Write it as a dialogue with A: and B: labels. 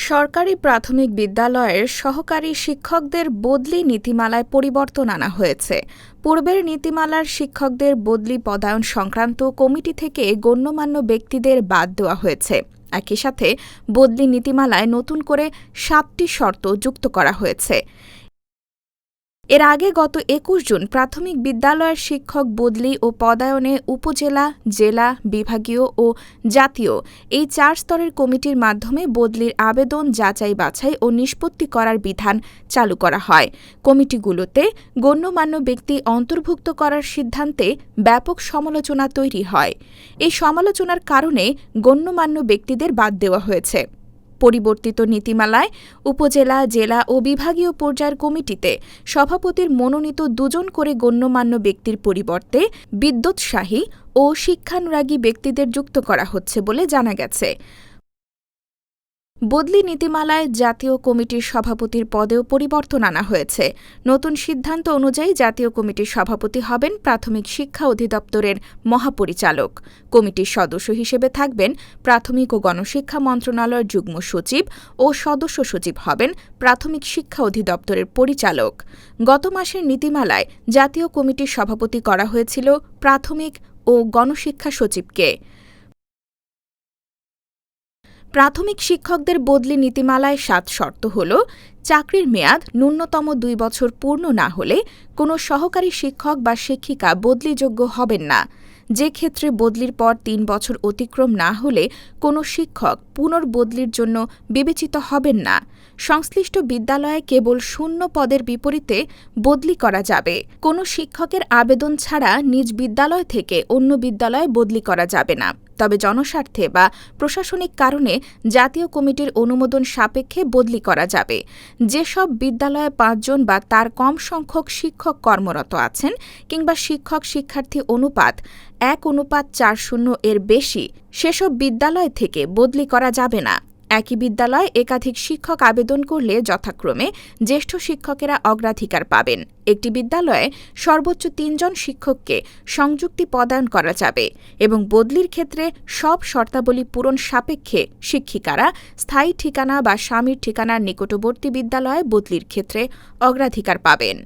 A: সরকারি প্রাথমিক বিদ্যালয়ের সহকারী শিক্ষকদের বদলি নীতিমালায় পরিবর্তন আনা হয়েছে। পূর্বের নীতিমালার শিক্ষকদের বদলি পদায়ন সংক্রান্ত কমিটি থেকে গণ্যমান্য ব্যক্তিদের বাদ দেওয়া হয়েছে। একই সাথে বদলি নীতিমালায় নতুন করে ৭টি শর্ত যুক্ত করা হয়েছে। এর আগে গত ২১ জুন প্রাথমিক বিদ্যালয়ের শিক্ষক বদলি ও পদায়নে উপজেলা, জেলা, বিভাগীয় ও জাতীয় এই ৪ স্তরের কমিটির মাধ্যমে বদলির আবেদন যাচাই-বাছাই ও নিষ্পত্তি করার বিধান চালু করা হয়। কমিটিগুলোতে গণ্যমান্য ব্যক্তি অন্তর্ভুক্ত করার সিদ্ধান্তে ব্যাপক সমালোচনা তৈরি হয়। এই সমালোচনার কারণে গণ্যমান্য ব্যক্তিদের বাদ দেওয়া হয়েছে। পরিবর্তিত নীতিমালায় উপজেলা, জেলা ও বিভাগীয় পর্যায়ের কমিটিতে সভাপতির মনোনীত ২ জন করে গণ্যমান্য ব্যক্তির পরিবর্তে বিদ্যোৎসাহী ও শিক্ষানুরাগী ব্যক্তিদের যুক্ত করা হচ্ছে বলে জানা গেছে। বদলি নীতিমালায় জাতীয় কমিটির সভাপতির পদেও পরিবর্তন আনা হয়েছে। নতুন সিদ্ধান্ত অনুযায়ী জাতীয় কমিটির সভাপতি হবেন প্রাথমিক শিক্ষা অধিদপ্তরের মহাপরিচালক। কমিটির সদস্য হিসেবে থাকবেন প্রাথমিক ও গণশিক্ষা মন্ত্রণালয়ের যুগ্ম সচিব ও সদস্য সচিব হবেন প্রাথমিক শিক্ষা অধিদপ্তরের পরিচালক। গত মাসের নীতিমালায় জাতীয় কমিটির সভাপতি করা হয়েছিল প্রাথমিক ও গণশিক্ষা সচিবকে। প্রাথমিক শিক্ষকদের বদলি নীতিমালায় ৭ শর্ত হল: চাকরির মেয়াদ ন্যূনতম ২ বছর পূর্ণ না হলে কোনো সহকারী শিক্ষক বা শিক্ষিকা বদলিযোগ্য হবেন না। যে ক্ষেত্রে বদলির পর ৩ বছর অতিক্রম না হলে কোনো শিক্ষক পুনর্বদলির জন্য বিবেচিত হবেন না। সংশ্লিষ্ট বিদ্যালয়ে কেবল শূন্য পদের বিপরীতে বদলি করা যাবে। কোনো শিক্ষকের আবেদন ছাড়া নিজ বিদ্যালয় থেকে অন্য বিদ্যালয়ে বদলি করা যাবে না। তবে জনস্বার্থে বা প্রশাসনিক কারণে জাতীয় কমিটির অনুমোদন সাপেক্ষে বদলি করা যাবে। যেসব বিদ্যালয়ে ৫ জন বা তার কম সংখ্যক শিক্ষক কর্মরত আছেন কিংবা শিক্ষক-শিক্ষার্থী অনুপাত ১:৪০ এর বেশি, সেসব বিদ্যালয় থেকে বদলি করা যাবে না। একই বিদ্যালয়ে একাধিক শিক্ষক আবেদন করলে যথাক্রমে জ্যেষ্ঠ শিক্ষকেরা অগ্রাধিকার পাবেন। একটি বিদ্যালয়ে সর্বোচ্চ ৩ জন শিক্ষককে সংযুক্তি পদায়ন করা যাবে এবং বদলির ক্ষেত্রে সব শর্তাবলী পূরণ সাপেক্ষে শিক্ষিকারা স্থায়ী ঠিকানা বা স্বামীর ঠিকানার নিকটবর্তী বিদ্যালয়ে বদলির ক্ষেত্রে অগ্রাধিকার পাবেন।